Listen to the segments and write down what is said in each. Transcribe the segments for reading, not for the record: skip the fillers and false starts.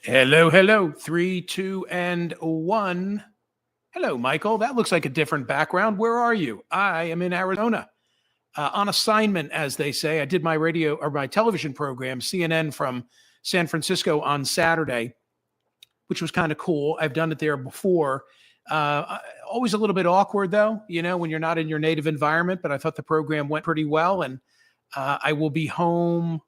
Hello, hello. Three, two, and one. Hello, Michael. That looks like a different background. Where are you? I am in Arizona. On assignment, as they say. I did my radio or my television program, CNN from San Francisco on Saturday, which was kind of cool. I've done it there before. Always a little bit awkward, though, when you're not in your native environment, but I thought the program went pretty well. And I will be home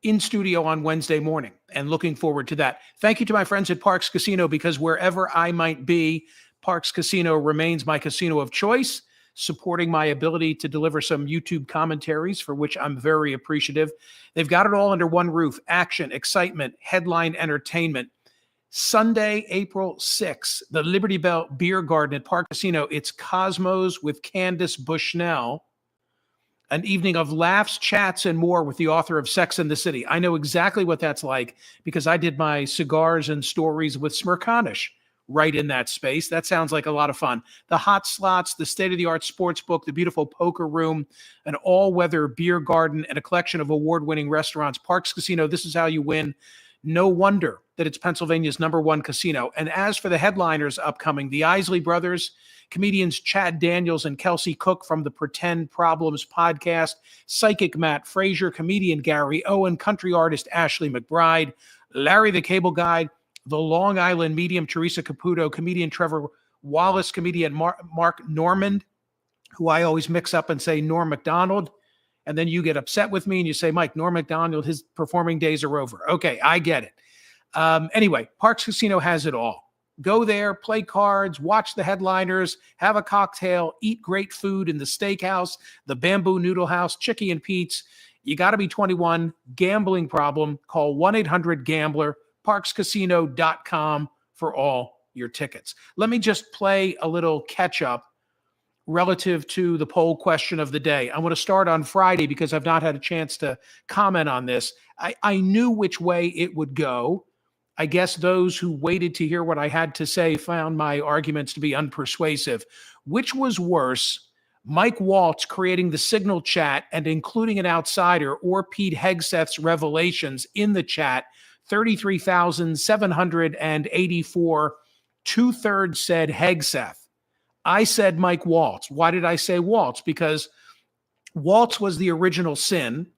in studio on Wednesday morning and looking forward to that. Thank you to my friends at Parx Casino, because wherever I might be, Parx Casino remains my casino of choice, supporting my ability to deliver some YouTube commentaries, for which I'm very appreciative. They've got it all under one roof: action, excitement, headline entertainment. Sunday, April 6th, the Liberty Bell Beer Garden at Parx Casino. It's Cosmos with Candace Bushnell. An evening of laughs, chats, and more with the author of Sex and the City. I know exactly what that's like because I did my cigars and stories with Smirkanish right in that space. That sounds like a lot of fun. The hot slots, the state-of-the-art sports book, the beautiful poker room, an all-weather beer garden, and a collection of award-winning restaurants. Parx Casino, this is how you win. No wonder that it's Pennsylvania's #1 casino. And as for the headliners upcoming, the Isley Brothers, comedians Chad Daniels and Kelsey Cook from the Pretend Problems podcast, psychic Matt Frazier, comedian Gary Owen, country artist Ashley McBride, Larry the Cable Guy, the Long Island medium Teresa Caputo, comedian Trevor Wallace, comedian Mark Normand, who I always mix up and say Norm MacDonald. And then you get upset with me and you say, Mike, Norm MacDonald, his performing days are over. Okay, I get it. Anyway, Parx Casino has it all. Go there, play cards, watch the headliners, have a cocktail, eat great food in the steakhouse, the Bamboo Noodle House, Chicky and Pete's. You got to be 21. Gambling problem, call 1-800-GAMBLER, parxcasino.com for all your tickets. Let me just play a little catch up relative to the poll question of the day. I want to start on Friday because I've not had a chance to comment on this. I knew which way it would go. I guess those who waited to hear what I had to say found my arguments to be unpersuasive. Which was worse, Mike Waltz creating the Signal chat and including an outsider, or Pete Hegseth's revelations in the chat? 33,784, 2/3 said Hegseth. I said Mike Waltz. Why did I say Waltz? Because Waltz was the original sin.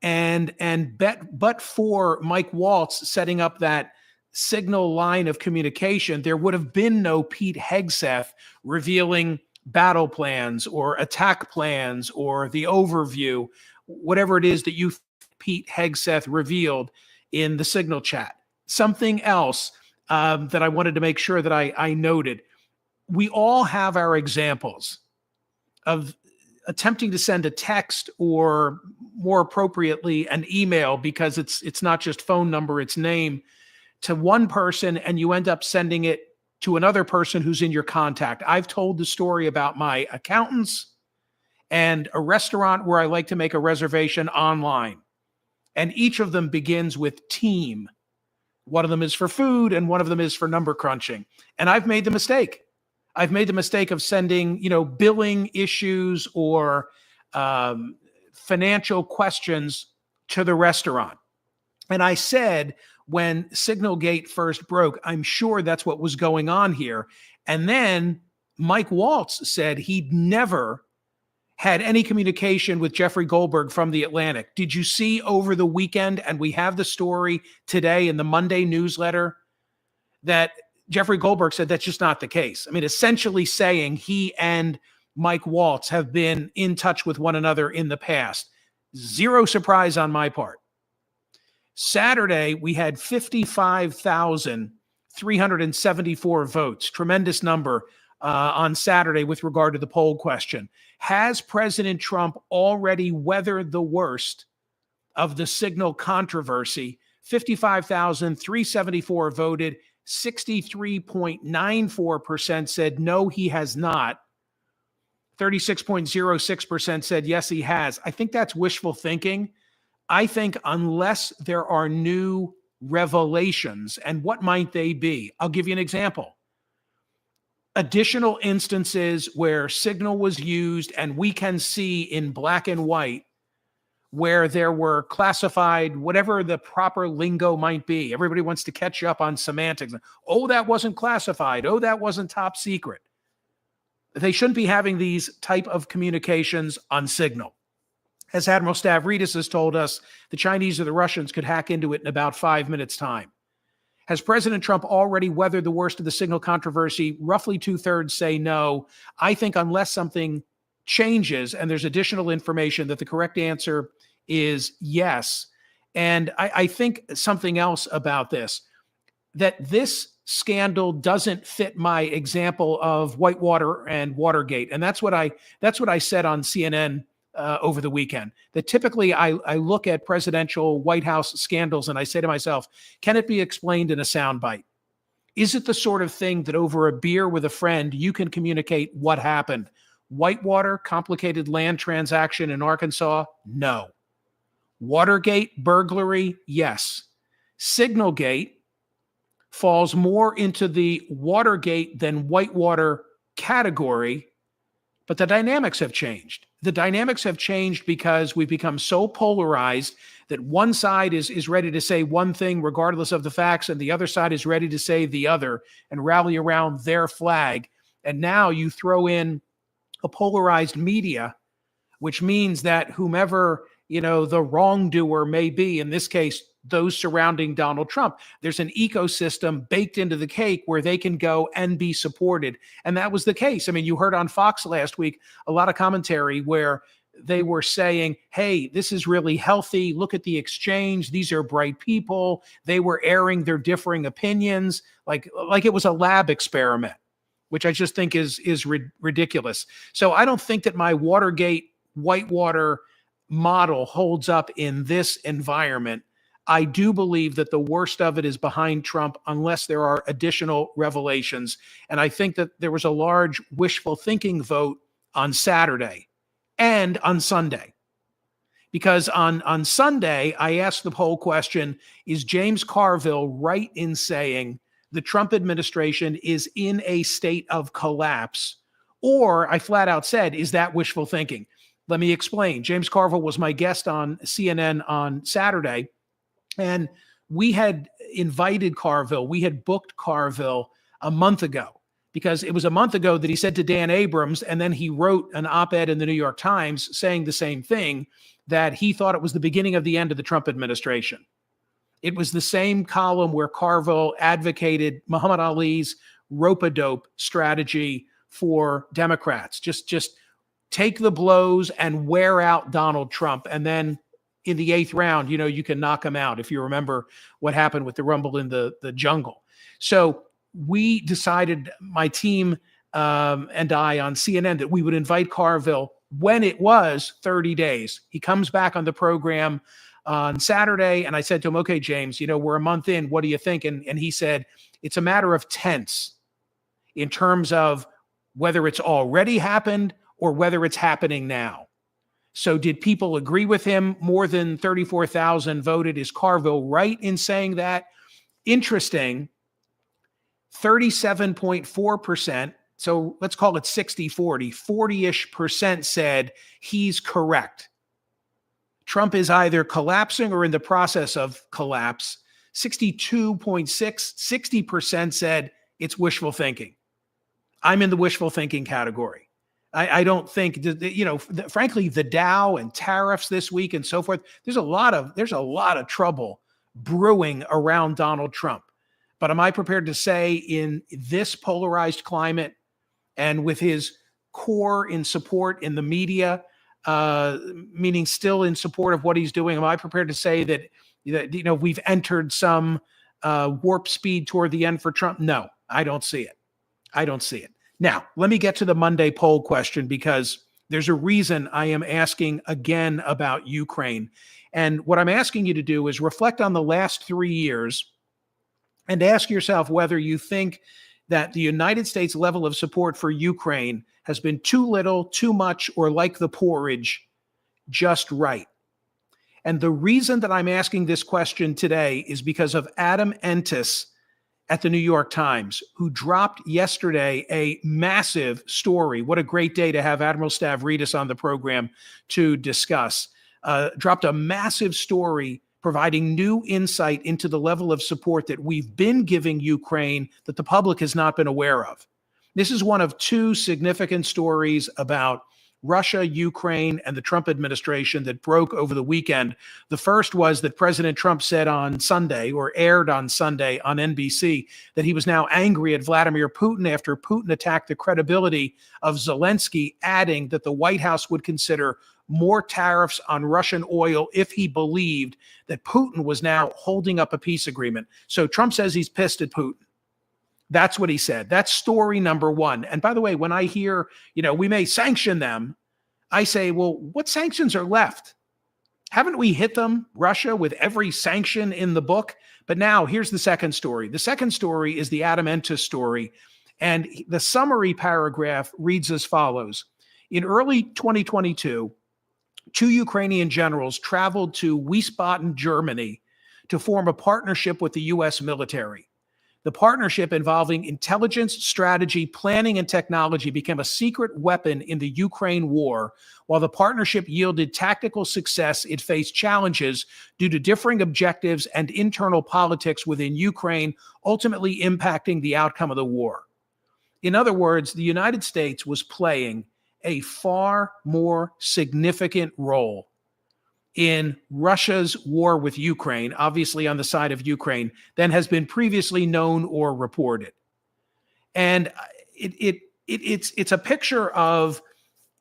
But for Mike Waltz setting up that Signal line of communication, there would have been no Pete Hegseth revealing battle plans or attack plans or the overview, whatever it is that Pete Hegseth revealed in the Signal chat. Something else that I wanted to make sure that I noted. We all have our examples of attempting to send a text, or more appropriately, an email, because it's not just phone number, it's name, to one person, and you end up sending it to another person who's in your contact. I've told the story about my accountants and a restaurant where I like to make a reservation online. And each of them begins with team. One of them is for food and one of them is for number crunching. And I've made the mistake. I've made the mistake of sending, billing issues or financial questions to the restaurant. And I said, when Signalgate first broke, I'm sure that's what was going on here. And then Mike Waltz said he'd never had any communication with Jeffrey Goldberg from The Atlantic. Did you see over the weekend, and we have the story today in the Monday newsletter, that Jeffrey Goldberg said that's just not the case? I mean, essentially saying he and Mike Waltz have been in touch with one another in the past. Zero surprise on my part. Saturday, we had 55,374 votes. Tremendous number on Saturday with regard to the poll question. Has President Trump already weathered the worst of the Signal controversy? 55,374 voted. 63.94% said no, he has not. 36.06% said yes, he has. I think that's wishful thinking. I think unless there are new revelations, and what might they be? I'll give you an example. Additional instances where Signal was used, and we can see in black and white where there were classified, whatever the proper lingo might be. Everybody wants to catch up on semantics. Oh, that wasn't classified. Oh, that wasn't top secret. They shouldn't be having these type of communications on Signal. As Admiral Stavridis has told us, the Chinese or the Russians could hack into it in about 5 minutes' time. Has President Trump already weathered the worst of the Signal controversy? Roughly 2/3 say no. I think unless something changes and there's additional information, that the correct answer is yes. And I think something else about this, that this scandal doesn't fit my example of Whitewater and Watergate. And that's what I said on CNN over the weekend. That typically I look at presidential White House scandals and I say to myself, can it be explained in a soundbite? Is it the sort of thing that over a beer with a friend, you can communicate what happened? Whitewater, complicated land transaction in Arkansas? No. Watergate, burglary? Yes. Signalgate falls more into the Watergate than Whitewater category, but the dynamics have changed. The dynamics have changed because we've become so polarized that one side is ready to say one thing regardless of the facts, and the other side is ready to say the other and rally around their flag. And now you throw in a polarized media, which means that whomever, the wrongdoer may be, in this case, those surrounding Donald Trump, there's an ecosystem baked into the cake where they can go and be supported. And that was the case. I mean, you heard on Fox last week a lot of commentary where they were saying, hey, this is really healthy. Look at the exchange. These are bright people. They were airing their differing opinions like it was a lab experiment, which I just think is ridiculous. So I don't think that my Watergate Whitewater model holds up in this environment. I do believe that the worst of it is behind Trump unless there are additional revelations. And I think that there was a large wishful thinking vote on Saturday and on Sunday. Because on Sunday, I asked the poll question, is James Carville right in saying the Trump administration is in a state of collapse? Or I flat out said, is that wishful thinking? Let me explain. James Carville was my guest on CNN on Saturday. And we had invited Carville, we had booked Carville a month ago, because it was a month ago that he said to Dan Abrams, and then he wrote an op-ed in the New York Times saying the same thing, that he thought it was the beginning of the end of the Trump administration. It was the same column where Carville advocated Muhammad Ali's rope-a-dope strategy for Democrats. Just take the blows and wear out Donald Trump, and then in the 8th round, you can knock him out, if you remember what happened with the rumble in the jungle. So we decided, my team and I on CNN, that we would invite Carville when it was 30 days. He comes back on the program on Saturday, and I said to him, okay, James, we're a month in. What do you think? And he said, it's a matter of tense in terms of whether it's already happened or whether it's happening now. So did people agree with him? More than 34,000 voted. Is Carville right in saying that? Interesting. 37.4%. So let's call it 60-40. 40-ish percent said he's correct. Trump is either collapsing or in the process of collapse. 62.6, 60% said it's wishful thinking. I'm in the wishful thinking category. I don't think, frankly, the Dow and tariffs this week and so forth, there's a lot of trouble brewing around Donald Trump. But am I prepared to say, in this polarized climate and with his core in support in the media, meaning still in support of what he's doing, am I prepared to say that we've entered some warp speed toward the end for Trump? No, I don't see it. I don't see it. Now, let me get to the Monday poll question, because there's a reason I am asking again about Ukraine. And what I'm asking you to do is reflect on the last 3 years and ask yourself whether you think that the United States level of support for Ukraine has been too little, too much, or like the porridge, just right. And the reason that I'm asking this question today is because of Adam Entis at the New York Times, who dropped yesterday a massive story. What a great day to have Admiral Stavridis on the program to discuss. dropped a massive story providing new insight into the level of support that we've been giving Ukraine that the public has not been aware of. This is one of two significant stories about Russia, Ukraine, and the Trump administration that broke over the weekend. The first was that President Trump said on Sunday, or aired on Sunday on NBC, that he was now angry at Vladimir Putin after Putin attacked the credibility of Zelensky, adding that the White House would consider more tariffs on Russian oil if he believed that Putin was now holding up a peace agreement. So Trump says he's pissed at Putin. That's what he said. That's story number one. And by the way, when I hear, we may sanction them, I say, well, what sanctions are left? Haven't we hit them, Russia, with every sanction in the book? But now here's the second story. The second story is the Adam Entis story. And the summary paragraph reads as follows. In early 2022, two Ukrainian generals traveled to Wiesbaden, Germany, to form a partnership with the U.S. military. The partnership involving intelligence, strategy, planning, and technology became a secret weapon in the Ukraine war. While the partnership yielded tactical success, it faced challenges due to differing objectives and internal politics within Ukraine, ultimately impacting the outcome of the war. In other words, the United States was playing a far more significant role in Russia's war with Ukraine, obviously on the side of Ukraine, than has been previously known or reported. And it's a picture of,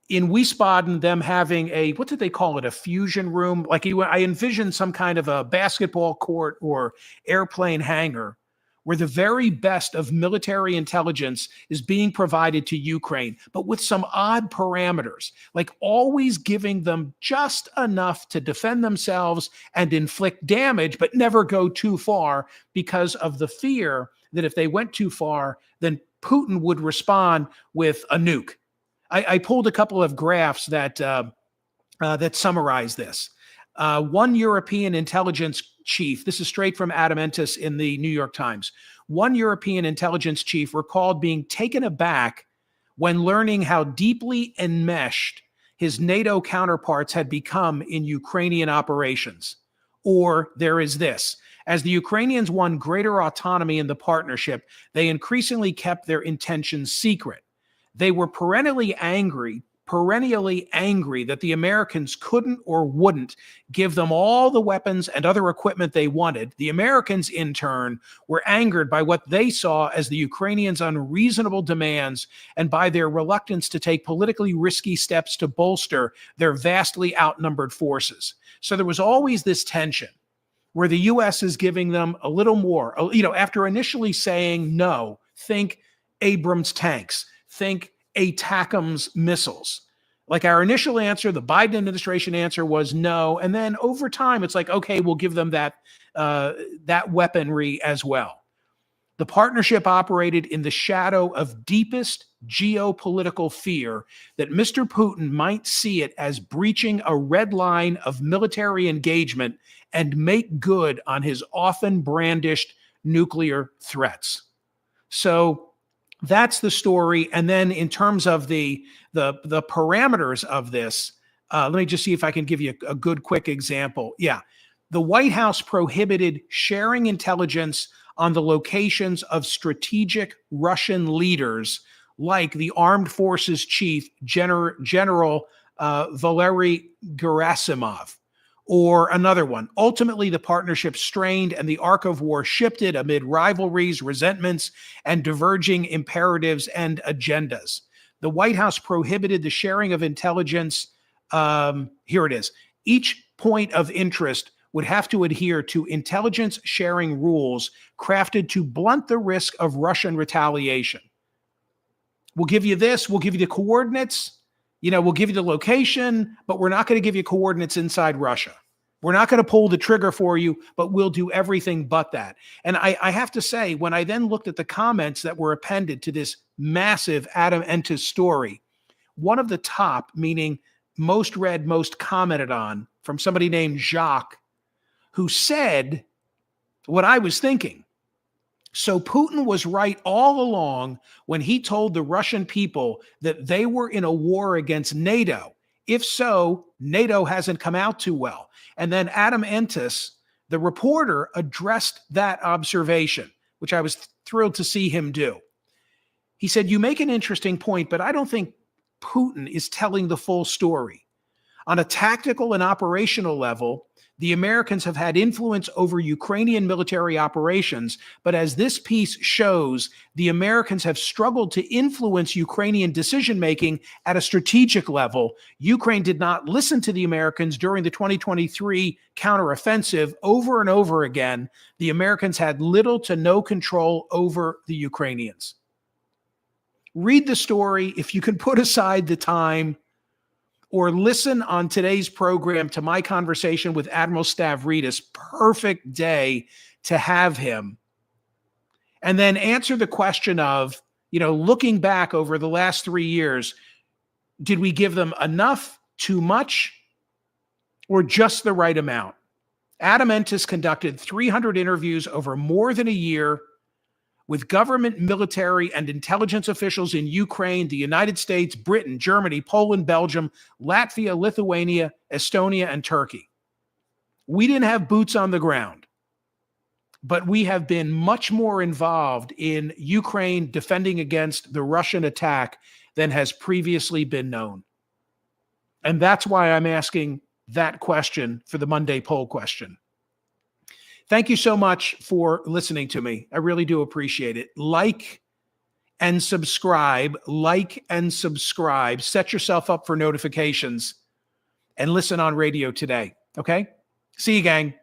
in Wiesbaden, them having what did they call it, a fusion room? Like I envisioned some kind of a basketball court or airplane hangar where the very best of military intelligence is being provided to Ukraine, but with some odd parameters, like always giving them just enough to defend themselves and inflict damage, but never go too far because of the fear that if they went too far, then Putin would respond with a nuke. I pulled a couple of graphs that summarize this. One European intelligence chief, this is straight from Adam Entis in the New York Times. One European intelligence chief recalled being taken aback when learning how deeply enmeshed his NATO counterparts had become in Ukrainian operations. Or there is this. As the Ukrainians won greater autonomy in the partnership, they increasingly kept their intentions secret. They were perennially angry that the Americans couldn't or wouldn't give them all the weapons and other equipment they wanted. The Americans, in turn, were angered by what they saw as the Ukrainians' unreasonable demands and by their reluctance to take politically risky steps to bolster their vastly outnumbered forces. So there was always this tension where the U.S. is giving them a little more, after initially saying no, think Abrams tanks, think ATACMS missiles. Like our initial answer, the Biden administration answer was no. And then over time, it's like, okay, we'll give them that weaponry as well. The partnership operated in the shadow of deepest geopolitical fear that Mr. Putin might see it as breaching a red line of military engagement and make good on his often brandished nuclear threats. So that's the story. And then in terms of the parameters of this, let me just see if I can give you a good quick example. Yeah. The White House prohibited sharing intelligence on the locations of strategic Russian leaders like the Armed Forces Chief, General Valery Gerasimov. Or another one. Ultimately, the partnership strained and the arc of war shifted amid rivalries, resentments, and diverging imperatives and agendas. The White House prohibited the sharing of intelligence. Here it is. Each point of interest would have to adhere to intelligence sharing rules crafted to blunt the risk of Russian retaliation. We'll give you this. We'll give you the coordinates. We'll give you the location, but we're not going to give you coordinates inside Russia. We're not going to pull the trigger for you, but we'll do everything but that. And I have to say, when I then looked at the comments that were appended to this massive Adam Entis story, one of the top, meaning most read, most commented on, from somebody named Jacques, who said what I was thinking. So Putin was right all along when he told the Russian people that they were in a war against NATO. If so, NATO hasn't come out too well. And then Adam Entis, the reporter, addressed that observation, which I was thrilled to see him do. He said, "You make an interesting point, but I don't think Putin is telling the full story. On a tactical and operational level, the Americans have had influence over Ukrainian military operations, but as this piece shows, the Americans have struggled to influence Ukrainian decision-making at a strategic level. Ukraine did not listen to the Americans during the 2023 counteroffensive over and over again. The Americans had little to no control over the Ukrainians." Read the story if you can put aside the time, or listen on today's program to my conversation with Admiral Stavridis. Perfect day to have him. And then answer the question of, looking back over the last 3 years, did we give them enough, too much, or just the right amount? Adam Entis conducted 300 interviews over more than a year with government, military, and intelligence officials in Ukraine, the United States, Britain, Germany, Poland, Belgium, Latvia, Lithuania, Estonia, and Turkey. We didn't have boots on the ground, but we have been much more involved in Ukraine defending against the Russian attack than has previously been known. And that's why I'm asking that question for the Monday poll question. Thank you so much for listening to me. I really do appreciate it. Like and subscribe. Set yourself up for notifications and listen on radio today. Okay? See you, gang.